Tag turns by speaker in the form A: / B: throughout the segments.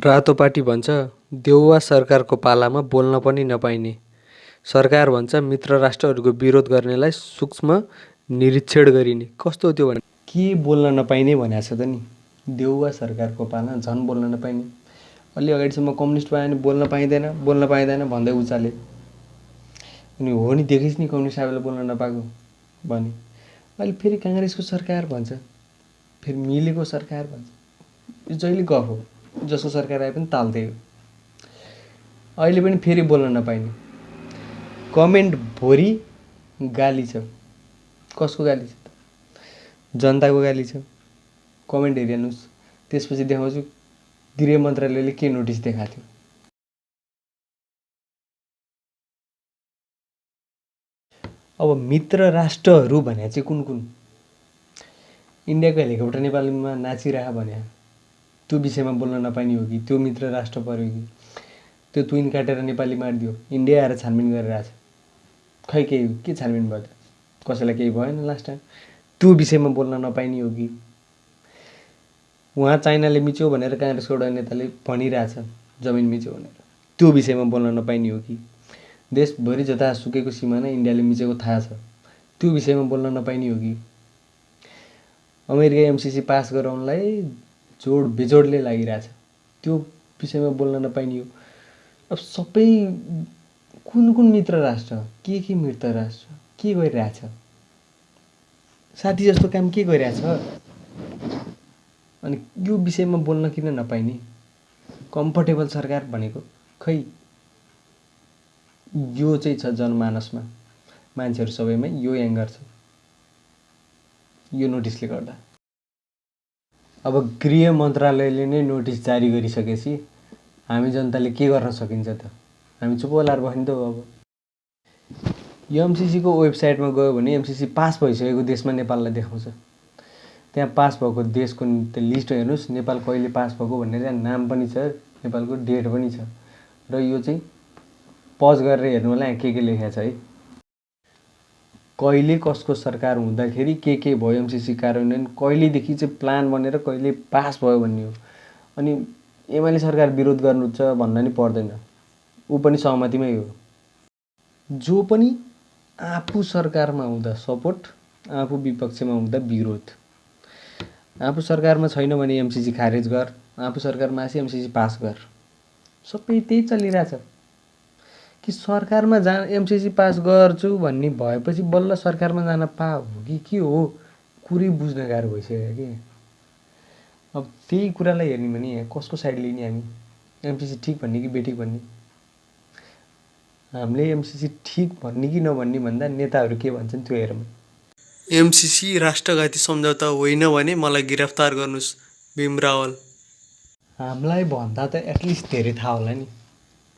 A: रातो पार्टी भन्छ देउवा सरकारको पालामा बोल्न पनि नपाइने। सरकार भन्छ मित्र राष्ट्रहरूको विरोध गर्नेलाई सूक्ष्म निरीक्षण गरिने। कस्तो हो त्यो भने के बोल्न नपाइने भनेको छ त नि। देउवा सरकारको पाला झन् बोल्न नपाइने। अलि अगाडिसम्म कम्युनिस्ट पायो भने बोल्न पाइँदैन भन्दै उचाले। अनि हो नि देखिस् नि कम्युनिस्ट साहबले बोल्न नपाएको भने। अहिले फेरि काङ्ग्रेसको सरकार भन्छ, फेरि मिलेको सरकार भन्छ। यो जहिले गफ हो, जसको सरकार आए पनि ताल्दै हो। अहिले पनि फेरि बोल्न नपाइने। कमेन्ट भोरी गाली छ। कसको गाली छ त? जनताको गाली छ। कमेन्ट हेरिहाल्नुहोस्। त्यसपछि देखाउँछु गृह मन्त्रालयले के नोटिस देखाएको थियो। अब मित्र राष्ट्रहरू भने चाहिँ कुन कुन? इन्डियाको हेलिकप्टर नेपालमा नाचिरह भने त्यो विषयमा बोल्न नपाइने हो कि त्यो मित्र राष्ट्र पर्यो कि त्यो तुइन काटेर नेपाली मारिदियो इन्डिया आएर छानबिन गरिरहेछ। खै के छानबिन भयो त? कसैलाई केही भएन लास्ट टाइम। त्यो विषयमा बोल्न नपाइने हो कि उहाँ चाइनाले मिच्यो भनेर काङ्ग्रेसको एउटा नेताले भनिरहेछ जमिन मिच्यो भनेर, त्यो विषयमा बोल्न नपाइने हो कि देशभरि जतासुकैको सिमाना इन्डियाले मिचेको थाहा छ, त्यो विषयमा बोल्न नपाइने हो कि अमेरिका एमसिसी पास गराउनलाई जोड बेजोडले लागिरहेछ, त्यो विषयमा बोल्न नपाइने हो। अब सबै कुन कुन मित्र राष्ट्र, के मित्र राष्ट्र के गरिरहेछ? साथी जस्तो काम के गरिरहेछ? अनि यो विषयमा बोल्न किन नपाइने? कम्फर्टेबल सरकार भनेको खै यो चाहिँ छ जनमानसमा, मान्छेहरू सबैमा यो एङ्गर छ यो नोटिसले गर्दा। अब गृह मन्त्रालयले नै नोटिस जारी गरिसकेपछि हामी जनताले के गर्न सकिन्छ त? हामी चुप लाएर बस्ने त हो। अब एमसिसीको वेबसाइटमा गयो भने एमसिसी पास भइसकेको देशमा नेपाललाई देखाउँछ। त्यहाँ पास भएको देशको लिस्ट हेर्नुहोस्, नेपाल कहिले पास भएको भन्ने त्यहाँ नाम पनि छ, नेपालको डेट पनि छ। र यो चाहिँ पज गरेर हेर्नु होला यहाँ के लेखेको छ है। कहिले कसको सरकार हुँदाखेरि के भयो एमसिसी कार्यान्वयन, कहिलेदेखि चाहिँ प्लान बनेर कहिले पास भयो भन्ने हो। अनि एमाले सरकार विरोध गर्नुहुन्छ भन्न नि पर्दैन, ऊ पनि सहमतिमै हो। जो पनि आफू सरकारमा हुँदा सपोर्ट, आफू विपक्षमा हुँदा विरोध। आफू सरकारमा छैन भने एमसिसी खारेज गर, आफू सरकारमा आएपछि एमसिसी पास गर। सबै त्यही चलिरहेछ कि सरकारमा एमसिसी पास गर्छु भन्ने भएपछि बल्ल सरकारमा जान पाऊ कि के हो, कुरै बुझ्न गाह्रो भइसक्यो कि। अब त्यही कुरालाई हेर्ने भने कसको साइड लिने हामी? एमसिसी ठिक भन्ने कि बेठिक भन्ने? हामीले एमसिसी ठिक भन्ने कि नभन्ने भन्दा नेताहरू के भन्छन् त्यो हेरौँ। एमसिसी राष्ट्रघाती सम्झौता होइन भने मलाई गिरफ्तार गर्नुहोस्, भीम रावल। हामीलाई भन्दा त एटलिस्ट धेरै थाहा होला नि,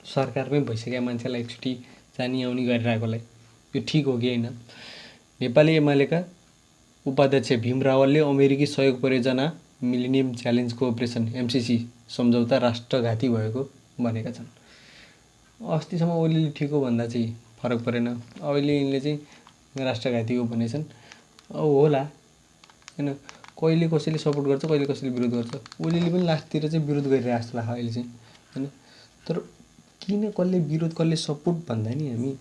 A: सरकारमै भइसकेका मान्छेलाई एकचोटि जानी आउने गरिरहेकोलाई यो ठिक हो कि होइन? नेपाली एमालेका उपाध्यक्ष भीम रावलले अमेरिकी सहयोग परियोजना मिलेनियम च्यालेन्ज कोअपरेसन एमसिसी सम्झौता राष्ट्रघाती भएको भनेका छन्। अस्तिसम्म ओलीले ठिक हो भन्दा चाहिँ फरक परेन, अहिले यिनले चाहिँ राष्ट्रघाती हो भनेछन्। अब होला होइन, कहिले कसैले सपोर्ट गर्छ कहिले कसैले विरोध गर्छ। ओलीले पनि लास्टतिर चाहिँ विरोध गरिरहेको जस्तो लाग्छ अहिले चाहिँ होइन। तर किन कसले विरोध कसले सपोर्ट भन्दा नि हामी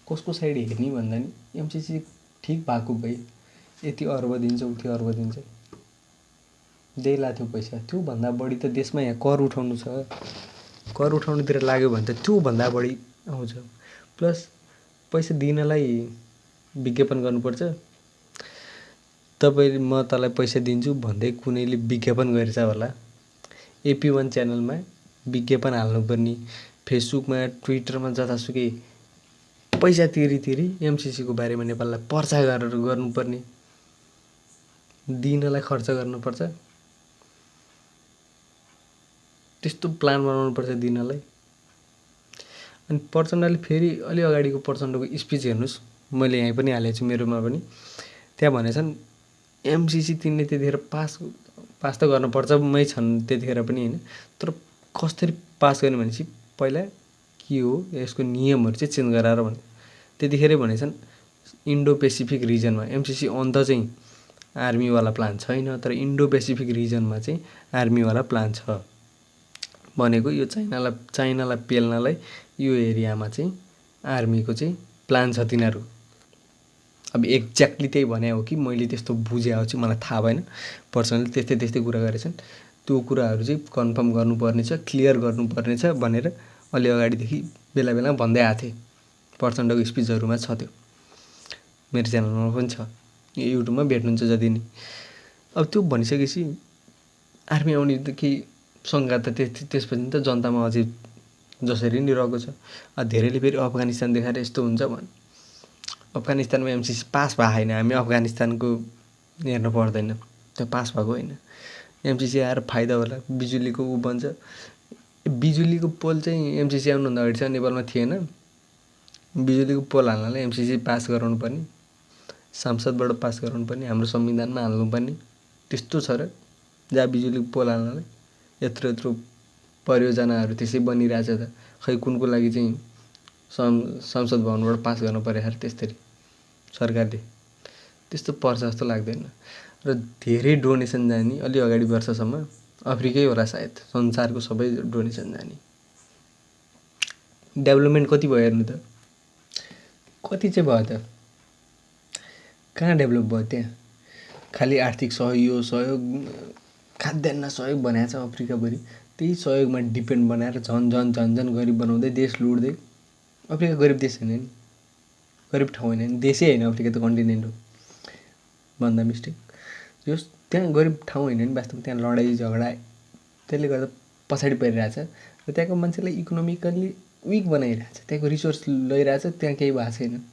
A: कसको साइड हेर्ने भन्दा नि एमसिसी ठिक भएको भए यति अर्ब दिन्छ उति अर्ब दिन्छ देला थियो पैसा, त्योभन्दा बढी त देशमा यहाँ कर उठाउनु छ, कर उठाउनुतिर लाग्यो भने त त्योभन्दा बढी आउँछ। प्लस पैसा दिनलाई विज्ञापन गर्नुपर्छ। तपाईँ म तँलाई पैसा दिन्छु भन्दै कुनैले विज्ञापन गरेछ होला, AP1 च्यानलमा विज्ञापन हाल्नुपर्ने, फेसबुकमा ट्विटरमा जतासुकै पैसा तिरी एमसिसीको बारेमा नेपाललाई प्रचार गरेर गर्नुपर्ने, दिनलाई खर्च गर्नुपर्छ, त्यस्तो प्लान बनाउनुपर्छ दिनलाई। अनि प्रचण्डले फेरि अलि अगाडिको प्रचण्डको स्पिच हेर्नुहोस्, मैले यहीँ पनि हालेको छु मेरोमा पनि। त्यहाँ भनेछन् एमसिसी तिनले त्यतिखेर पास त गर्नुपर्छ मै छन् त्यतिखेर पनि होइन, तर कसरी पास गर्ने भनेपछि पहिला के हो यसको नियमहरू चाहिँ चेन्ज गराएर भने त्यतिखेरै भनेछन् इन्डो पेसिफिक रिजनमा एमसिसी अन्त चाहिँ आर्मीवाला प्लान छैन, तर इन्डो पेसिफिक रिजनमा चाहिँ आर्मीवाला प्लान छ भनेको यो चाइनालाई पेल्नलाई यो एरियामा चाहिँ आर्मीको चाहिँ प्लान छ तिनीहरू। अब एक्ज्याक्टली त्यही भने हो कि मैले त्यस्तो बुझे हो चाहिँ मलाई थाहा भएन, पर्सनली त्यस्तै कुरा गरेछन्। त्यो कुराहरू चाहिँ कन्फर्म गर्नुपर्ने छ, क्लियर गर्नुपर्ने छ भनेर अलि अगाडिदेखि बेला भन्दै आएको थिएँ। प्रचण्डको स्पिचहरूमा छ, त्यो मेरो च्यानलमा पनि छ, युट्युबमा भेट्नुहुन्छ जति नि। अब त्यो भनिसकेपछि आर्मी आउनेदेखि शङ्का त त्यसपछि त जनतामा अझै जसरी नि रहेको छ। धेरैले फेरि अफगानिस्तान देखाएर यस्तो हुन्छ भने, अफगानिस्तानमा एमसिसी पास भएको होइन, हामी अफगानिस्तानको हेर्नु पर्दैन, त्यो पास भएको होइन। एमसिसी आएर फाइदा होला, बिजुलीको ऊ बन्छ। बिजुलीको पोल चाहिँ एमसिसी आउनुभन्दा अगाडि चाहिँ नेपालमा थिएन। बिजुलीको पोल हाल्नलाई एमसिसी पास गराउनु पर्ने, सांसदबाट पास गराउनु पर्ने, हाम्रो संविधानमा हाल्नुपर्ने त्यस्तो छ र। जहाँ बिजुलीको पोल हाल्नलाई यत्रो परियोजनाहरू त्यसै बनिरहेछ त खै कुनको लागि चाहिँ संसद भवनबाट पास गर्नु पऱ्यो यार त्यस्तरी सरकारले। त्यस्तो पर्छ जस्तो लाग्दैन। र धेरै डोनेसन जाने अलि अगाडि वर्षसम्म अफ्रिकै होला सायद, संसारको सबै डोनेसन जाने। डेभलपमेन्ट कति भयो हेर्नु त, कति चाहिँ भयो त, कहाँ डेभलप भयो त्यहाँ? खालि आर्थिक सहयोग खाद्यान्न सहयोग बनाएको छ अफ्रिकाभरि। त्यही सहयोगमा डिपेन्ड बनाएर झन् गरिब बनाउँदै देश लुट्दै। अफ्रिका गरिब देश होइन नि, गरिब ठाउँ होइन नि, देशै होइन अफ्रिका त कन्टिनेन्ट हो भन्दा मिस्टेक। जो त्यहाँ गरिब ठाउँ होइन नि वास्तवमा, त्यहाँ लडाइँ झगडा त्यसले गर्दा पछाडि परिरहेछ। र त्यहाँको मान्छेलाई इकोनोमिकल्ली विक बनाइरहेछ, त्यहाँको रिसोर्स लैरहेछ, त्यहाँ केही भएको छैन।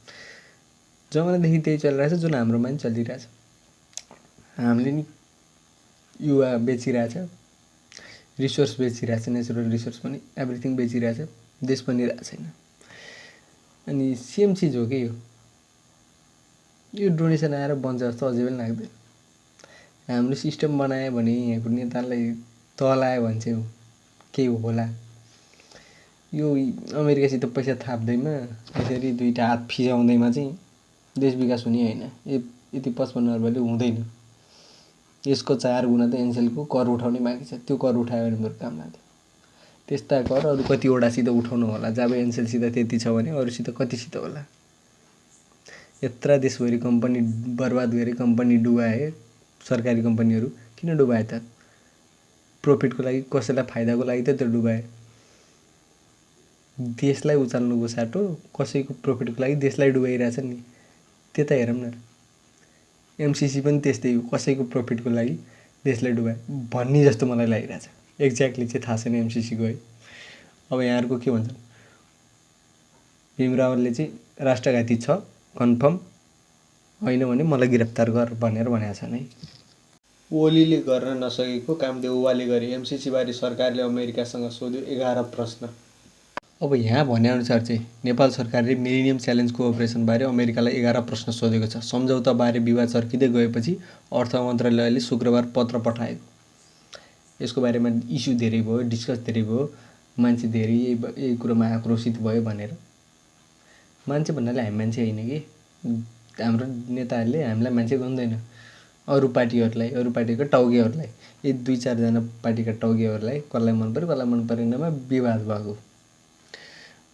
A: जमानादेखि त्यही चलिरहेछ जुन हाम्रोमा पनि चलिरहेछ। हामीले नि युवा बेचिरहेछ, रिसोर्स बेचिरहेछ, नेचुरल रिसोर्स पनि एभ्रिथिङ बेचिरहेछ, देश बनिरहेको छैन। अनि सेम चिज हो कि यो डोनेसन आएर बन्छ जस्तो अझै पनि लाग्दैन। हाम्रो सिस्टम बनायो भने यहाँको नेतालाई तलायो भने चाहिँ केही होला। यो अमेरिकासित पैसा थाप्दैमा यसरी दुईवटा हात फिजाउँदैमा चाहिँ देश विकास हुने होइन, यति 55 अर्बले हुँदैन। यसको 4 गुणा त एनसेलको कर उठाउने बाँकी छ, त्यो कर उठायो भने मेरो काम लाग्यो। त्यस्ता कर अरू कतिवटासित उठाउनु होला, जब एनसेलसित त्यति छ भने अरूसित कतिसित होला। यत्रा देशभरि कम्पनी बर्बाद गरे, कम्पनी डुबाए, सरकारी कम्पनीहरू किन डुबाए त? प्रफिटको लागि, कसैलाई फाइदाको लागि त त्यो डुबाए। देशलाई उचाल्नुको साटो कसैको प्रफिटको लागि देशलाई डुबाइरहेछ नि, त्यता हेरौँ न। एमसिसी पनि त्यस्तै हो, कसैको प्रफिटको लागि देशलाई डुबाए भन्ने जस्तो मलाई लागिरहेछ। एक्ज्याक्टली चाहिँ थाहा छैन एमसिसीको है। अब यहाँहरूको के भन्छन्? भीम रावलले चाहिँ राष्ट्रघाती छ कन्फर्म, होइन भने मलाई गिरफ्तार गर भनेर भनेका छन् है। ओलीले गर्न नसकेको काम देउवाले गरे। एमसिसीबारे सरकारले अमेरिकासँग सोध्यो 11 प्रश्न। अब यहाँ भनेअनुसार चाहिँ नेपाल सरकारले मिलेनियम च्यालेन्ज कोअपरेसनबारे अमेरिकालाई 11 प्रश्न सोधेको छ। सम्झौताबारे विवाद चर्किँदै गएपछि अर्थ मन्त्रालयले शुक्रबार पत्र पठायो। यसको बारेमा इस्यु धेरै भयो, डिस्कस धेरै भयो, मान्छे धेरै यही कुरोमा आक्रोशित भयो भनेर। मान्छे भन्नाले हामी मान्छे होइन कि, हाम्रो नेताहरूले हामीलाई मान्छे गन्दैन, अरू पार्टीहरूलाई, अरू पार्टीको टाउकेहरूलाई, यी 2-4 जना पार्टीका टाउकेहरूलाई कसलाई मन पर्यो कसलाई मन परेनमा विवाद भएको।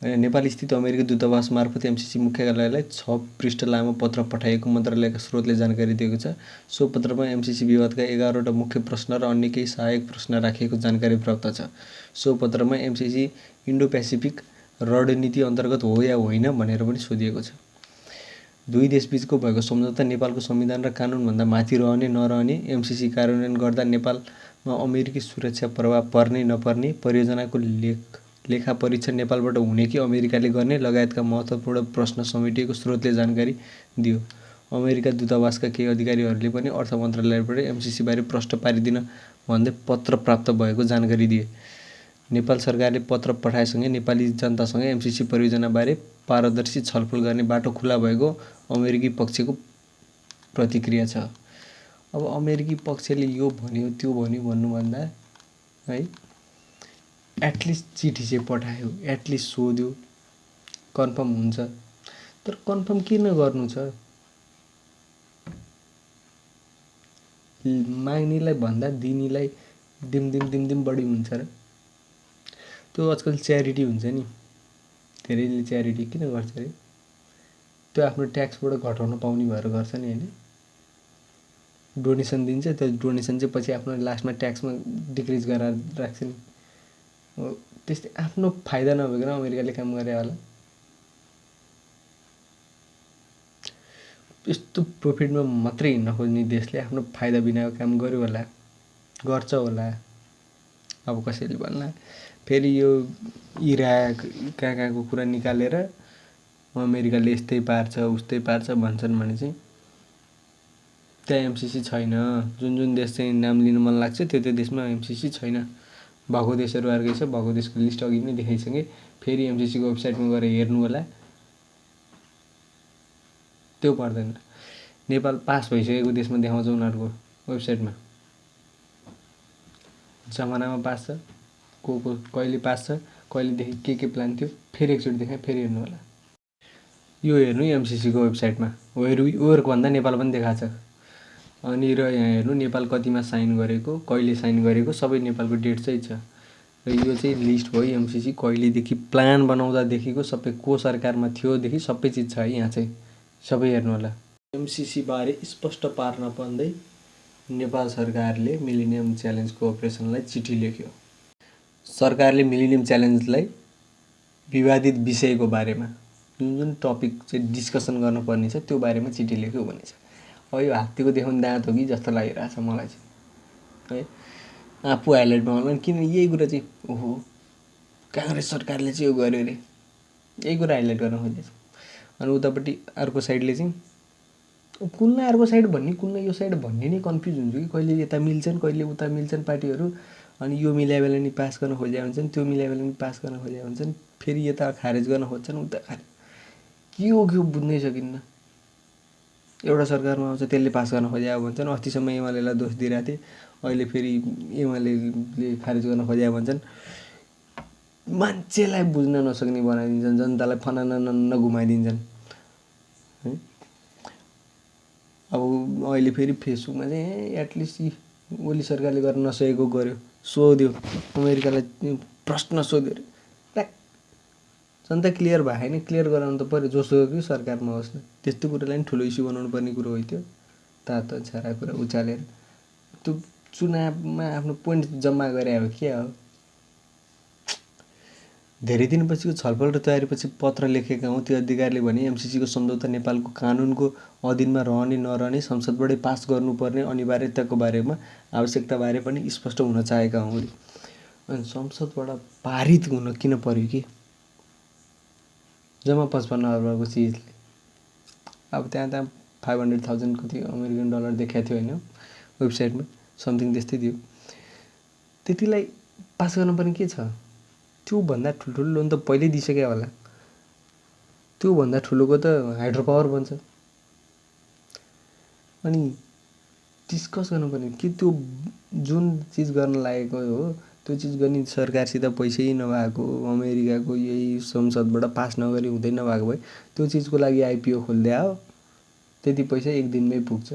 A: नेपाल स्थित अमेरिकी दूतावास मार्फत एमसिसी मुख्यालयलाई 6 पृष्ठ लामो पत्र पठाएको मन्त्रालयका स्रोतले जानकारी दिएको छ। सो पत्रमा एमसिसी विवादका 11वटा मुख्य प्रश्न र अन्य केही सहायक प्रश्न राखिएको जानकारी प्राप्त छ। सो पत्रमा एमसिसी इन्डो पेसिफिक रणनीति अन्तर्गत हो या होइन भनेर पनि सोधिएको छ। दुई देशबीचको भएको सम्झौता नेपालको संविधान र कानुनभन्दा माथि रहने नरहने, एमसिसी कार्यान्वयन गर्दा नेपालमा अमेरिकी सुरक्षा प्रभाव पर्ने नपर्ने, परियोजनाको लेखा परीक्षण नेपालबाट हुने कि अमेरिकाले गर्ने लगायतका महत्त्वपूर्ण प्रश्न समेटिएको स्रोतले जानकारी दियो। अमेरिका दूतावासका केही अधिकारीहरूले पनि अर्थ मन्त्रालयबाट एमसिसीबारे प्रश्न पारिदिन भन्दै पत्र प्राप्त भएको जानकारी दिए। नेपाल सरकारले पत्र पठाएसँगै नेपाली जनतासँग एमसिसी परियोजनाबारे पारदर्शी छलफल गर्ने बाटो खुला भएको अमेरिकी पक्षको प्रतिक्रिया छ। अब अमेरिकी पक्षले यो भन्यो त्यो भन्यो भन्नुभन्दा है, एटलिस्ट चिठी चाहिँ पठायो, एटलिस्ट सोध्यो, कन्फर्म हुन्छ। तर कन्फर्म किन गर्नु छ? माग्नेलाई भन्दा दिनेलाई दिम बढी हुन्छ र। त्यो आजकल च्यारिटी हुन्छ नि, धेरैले च्यारिटी किन गर्छ अरे, त्यो आफ्नो ट्याक्सबाट घटाउन पाउने भएर गर्छ नि होइन। डोनेसन दिन्छ, त्यो डोनेसन चाहिँ पछि आफ्नो लास्टमा ट्याक्समा डिक्रिज गरेर राख्छ नि। त्यस्तै आफ्नो फाइदा नभइकन अमेरिकाले काम गरे होला। यस्तो प्रफिटमा मात्रै हिँड्न खोज्ने देशले आफ्नो फाइदा बिनाको काम गर्यो होला, गर्छ होला। अब कसैले भन्ला फेरि यो इराक कहाँको कुरा निकालेर अमेरिकाले यस्तै पार्छ उस्तै पार्छ भन्छन् भने चाहिँ त्यहाँ एमसिसी छैन। जुन देश चाहिँ नाम लिन मन लाग्छ त्यो देशमा एमसिसी छैन। भएको देशहरू अर्कै छ, भएको देशको लिस्ट अघि नै देखाइसकेँ। फेरि एमसिसीको वेबसाइटमा गएर हेर्नु होला, त्यो पर्दैन। नेपाल पास भइसकेको देशमा देखाउँछ उनीहरूको वेबसाइटमा, जमानामा पास छ, को कहिले पास छ, कहिलेदेखि के प्लान थियो, फेरि एकचोटि देखाएँ, फेरि हेर्नु होला। यो हेर्नु एमसिसीको वेबसाइटमा वेयरभन्दा नेपाल पनि देखाएको छ। अनि र यहाँ हेर्नु नेपाल कतिमा साइन गरेको, कहिले साइन गरेको, सबै नेपालको डेट चाहिँ छ। र यो चाहिँ लिस्ट भयो एमसिसी कहिलेदेखि प्लान बनाउँदादेखिको सबै को सरकारमा थियोदेखि सबै चिज छ है यहाँ चाहिँ, सबै हेर्नु होला। एमसिसी बारे स्पष्ट पार्न पर्दै नेपाल सरकारले मिलेनियम च्यालेन्जको अपरेसनलाई चिठी लेख्यो। सरकारले मिलेनियम च्यालेन्जलाई विवादित विषयको बारेमा जुन टपिक चाहिँ डिस्कसन गर्नुपर्ने छ त्यो बारेमा चिठी लेख्यो भनेछ। अब यो हात्तीको देखाउने दाँत हो कि जस्तो लागिरहेछ मलाई चाहिँ है। आफू हाइलाइटमा होला किन यही कुरा चाहिँ ओहो काङ्ग्रेस सरकारले चाहिँ यो गर्यो अरे, यही कुरा हाइलाइट गर्न खोजेछ। अनि उतापट्टि अर्को साइडले चाहिँ कुनलाई अर्को साइड भन्ने कुनलाई यो साइड भन्ने नै कन्फ्युज हुन्छ कि कहिले यता मिल्छन् कहिले उता मिल्छन् पार्टीहरू। अनि यो मिलायो भने नि पास गर्न खोजेका हुन्छन्, त्यो मिलायो भने नि पास गर्न खोजेका हुन्छन्, फेरि यता खारेज गर्न खोज्छन् उता खारेज, के हो बुझ्नै सकिन्न। एउटा सरकारमा आउँछ त्यसले पास गर्न खोजेका भन्छन्, अस्तिसम्म एमालेलाई दोष दिइरहेको थिए, अहिले फेरि एमाले खारेज गर्न खोजेका भन्छन्। मान्छेलाई बुझ्न नसक्ने बनाइदिन्छन्, जनतालाई फनाना घुमाइदिन्छन् है। अब अहिले फेरि फेसबुकमा चाहिँ एटलिस्ट ओली सरकारले गर्न नसकेको गर्यो, सोध्यो अमेरिकालाई प्रश्न सोध्यो अरे, जनता क्लियर भयो होइन, क्लियर गराउनु त पऱ्यो, जोसुकै सरकारमा होस् न। त्यस्तो कुरालाई पनि ठुलो इस्यु बनाउनु पर्ने कुरो होइन त्यो, तातो छारा कुरा उचालेर त्यो चुनावमा आफ्नो पोइन्ट जम्मा गरे हो के हो। धेरै दिनपछिको छलफल र तयारीपछि पत्र लेखेका हौँ त्यो अधिकारीले भने एमसिसीको सम्झौता नेपालको कानुनको अधीनमा रहने नरहने संसदबाटै पास गर्नुपर्ने अनिवार्यताको बारेमा आवश्यकताबारे पनि स्पष्ट हुन चाहेका हौँ। अनि संसदबाट पारित हुन किन पर्यो कि जम्मा 55 अर्बको चिजले, अब त्यहाँ 500,000 कति अमेरिकन डलर देखाएको थियो होइन वेबसाइटमा, समथिङ त्यस्तै थियो। त्यतिलाई पास गर्नुपर्ने के छ? त्योभन्दा ठुल्ठुलो लोन त पहिल्यै दिइसक्यो होला, त्योभन्दा ठुलोको त हाइड्रो पावर बन्छ। अनि डिस्कस गर्नुपर्ने कि त्यो जुन चिज गर्न लागेको हो त्यो चिज गर्ने सरकारसित पैसै नभएको, अमेरिकाको यही संसदबाट पास नगरी हुँदै नभएको भए त्यो चिजको लागि आइपिओ खोलिदिया हो, त्यति पैसा एक दिनमै पुग्छ,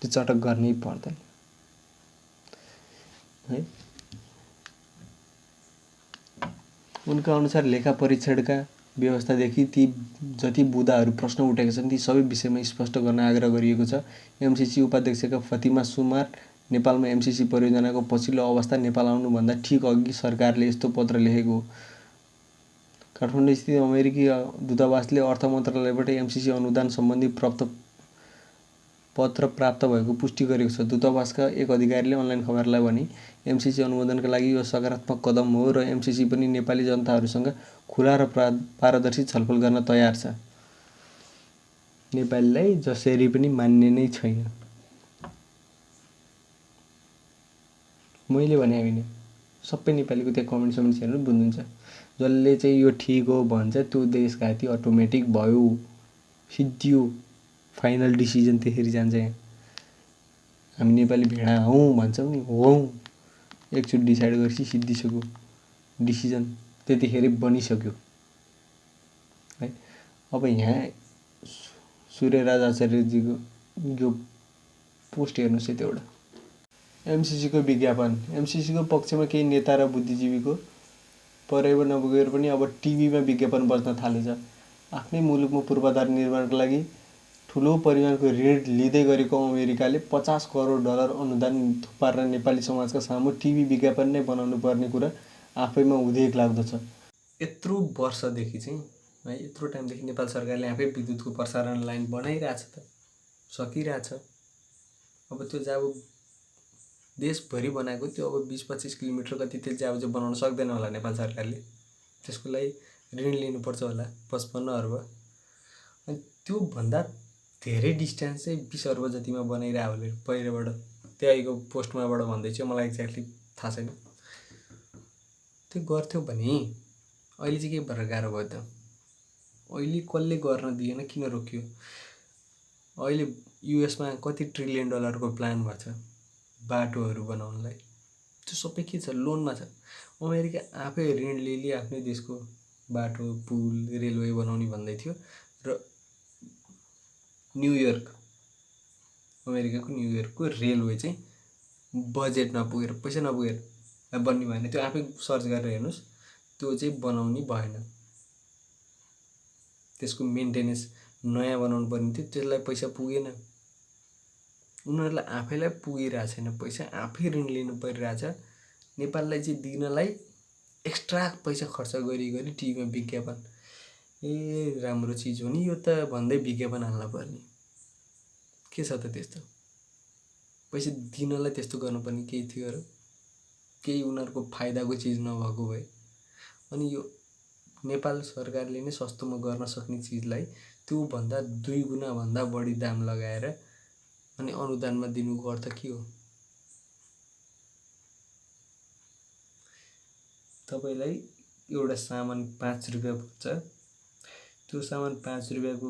A: त्यो चटक गर्नै पर्दैन है। उनका अनुसार लेखा परीक्षणका व्यवस्थादेखि ती जति बुदाहरू प्रश्न उठेका छन् ती सबै विषयमा स्पष्ट गर्न आग्रह गरिएको छ। एमसिसी उपाध्यक्षका फतिमा सुमार नेपालमा एमसिसी परियोजनाको पछिल्लो अवस्था नेपाल आउनुभन्दा ठिक अघि सरकारले यस्तो पत्र लेखेको हो। काठमाडौँ स्थित अमेरिकी दूतावासले अर्थ मन्त्रालयबाट एमसिसी अनुदान सम्बन्धी पत्र प्राप्त भएको पुष्टि गरेको छ। दूतावासका एक अधिकारीले अनलाइन खबरलाई भने एमसिसी अनुमोदनका लागि यो सकारात्मक कदम हो र एमसिसी पनि नेपाली जनताहरूसँग खुला र पारदर्शी छलफल गर्न तयार छ। नेपालीलाई जसरी पनि मान्ने नै छैन, मैले भने होइन, सबै नेपालीको त्यहाँ कमेन्ट हेर्नु बुझ्नुहुन्छ। जसले चाहिँ यो ठिक हो भन्छ त्यो देशघाती अटोमेटिक भयो, सिद्धियो, फाइनल डिसिजन त्यसरी जान्छ। यहाँ हामी नेपाली भेडा हौँ भन्छौँ नि, हौँ एकचोटि डिसाइड गरेपछि सिद्धिसक्यो, डिसिजन त्यतिखेर बनिसक्यो है। अब यहाँ सूर्यराज आचार्यजीको यो पोस्ट हेर्नुहोस् है, त्यो एउटा। एमसिसीको विज्ञापन। एमसिसीको पक्षमा केही नेता र बुद्धिजीवीको परेब नपुगेर पनि अब टिभीमा विज्ञापन बज्न थालेछ। आफ्नै मुलुकमा पूर्वाधार निर्माणका लागि ठुलो परिमाणको ऋण लिँदै गरेको अमेरिकाले 50 करोड डलर अनुदान थुपारेर नेपाली समाजका सामु टिभी विज्ञापन नै बनाउनु पर्ने कुरा आफैमा उदेक लाग्दछ। यत्रो वर्षदेखि चाहिँ है, यत्रो टाइमदेखि नेपाल सरकारले आफै विद्युतको प्रसारण लाइन बनाइरहेछ त, सकिरहेछ। अब त्यो चाहिँ अब देशभरि बनाएको त्यो अब 20-25 किलोमिटर कति त्यो चाहिँ अब चाहिँ बनाउन सक्दैन होला नेपाल सरकारले। त्यसको लागि ऋण लिनुपर्छ होला 55 अर्ब। अनि त्योभन्दा धेरै डिस्टेन्स चाहिँ 20 अर्ब जतिमा बनाइरहेको होला पहिलेबाट। त्यहीको पोस्टमाबाट भन्दैछु, मलाई एक्ज्याक्टली थाहा छैन। त्यो गर्थ्यो भने अहिले चाहिँ के भएर गाह्रो भयो त? अहिले कसले गर्न दिएन, किन रोकियो? अहिले युएसमा कति ट्रिलियन डलरको प्लान भएको छ बाटोहरू बनाउनलाई। त्यो सबै के छ? लोनमा छ। अमेरिका आफै ऋण लिई आफ्नै देशको बाटो, पुल, रेलवे बनाउने भन्दै थियो। र न्युयोर्क, अमेरिकाको न्युयोर्कको रेलवे चाहिँ बजेट नपुगेर, पैसा नपुगेर बन्ने भएन। त्यो आफै सर्च गरेर हेर्नुहोस्, त्यो चाहिँ बनाउने भएन। त्यसको मेन्टेनेन्स नयाँ बनाउनु पर्ने थियो, त्यसलाई पैसा पुगेन। उनीहरूलाई आफैलाई पुगिरहेको छैन पैसा, आफै ऋण लिनु परिरहेछ। नेपाललाई चाहिँ दिनलाई एक्स्ट्रा पैसा खर्च गरी टिभीमा विज्ञापन, ए राम्रो चिज हो नि यो त भन्दै विज्ञापन हाल्न पर्ने। के छ त त्यस्तो? पैसा दिनलाई त्यस्तो गर्नुपर्ने केही थियो र? केही उनीहरूको फाइदाको चिज नभएको भए। अनि यो नेपाल सरकारले नै सस्तोमा गर्न सक्ने चिजलाई त्योभन्दा 2 गुणा भन्दा बढी दाम लगाएर अनि अनुदानमा दिनुको अर्थ के हो? तपाईलाई एउटा सामान 5 रुपैयाँ पर्छ, त्यो सामान 5 रुपैयाँको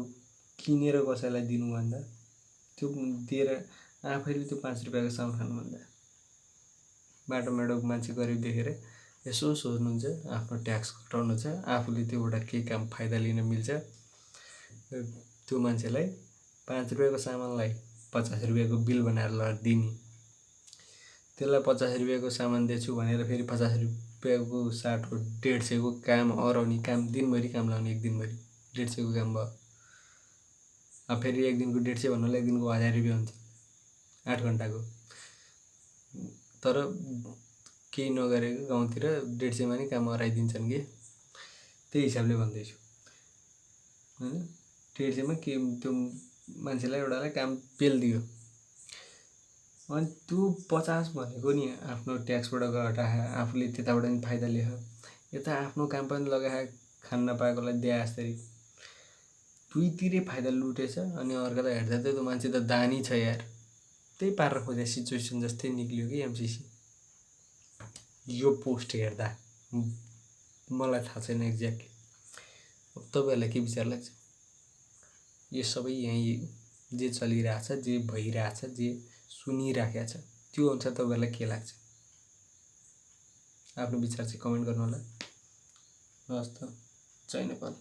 A: किनेर कसैलाई दिनुभन्दा त्यो दिएर आफैले त्यो 5 रुपैयाँको सामान खानुभन्दा बाटोमाटोको मान्छे गरिब देखेर यसो सोच्नुहुन्छ आफ्नो ट्याक्स कटाउनु छ, आफूले त्योबाट केही काम फाइदा लिन मिल्छ। त्यो मान्छेलाई 5 रुपैयाँको सामानलाई 50 रुपैयाँको बिल बनाएर दिने, त्यसलाई 50 रुपैयाँको सामान दिन्छु भनेर फेरि 50 रुपैयाँको साटो 150 को काम अराउने, काम दिनभरि काम लाउने, एक दिनभरि 150 को काम भयो। अब फेरि एक दिनको 150 भन्नुलाई एक दिनको 1000 रुपैयाँ हुन्छ 8 घन्टाको। तर केही नगरेको गाउँतिर 150 मा नै काम अराइदिन्छन् कि, त्यही हिसाबले भन्दैछु हैन। 150 मा के त्यो मान्छेलाई एउटालाई काम पेल्दियो, अनि त्यो 50 भनेको नि आफ्नो ट्याक्सबाट घटाए, आफूले त्यताबाट नि फाइदा ल्यायो, यता आफ्नो काम पनि लगाए, खान नपाएकोलाई दिए जस्तै दुईतिरै फाइदा लुटेछ। अनि अर्कालाई हेर्दा त त्यो मान्छे त दानी छ यार। त्यही पारेर खोजे सिचुएसन जस्तै निक्लियो कि एमसीसी। यो पोस्ट हेर्दा मलाई थाहा छैन एक्ज्याक्टली, अब तपाईहरुलाई के विचार लाग्छ? यो सबै यही जे चलिरहेछ, जे भइरहेछ, जे सुनिराखेको छ, त्यो अनुसार तपाईहरुलाई के लाग्छ? आफ्नो विचार चाहिँ कमेन्ट गर्नु होला। हस् त, जय नेपाल।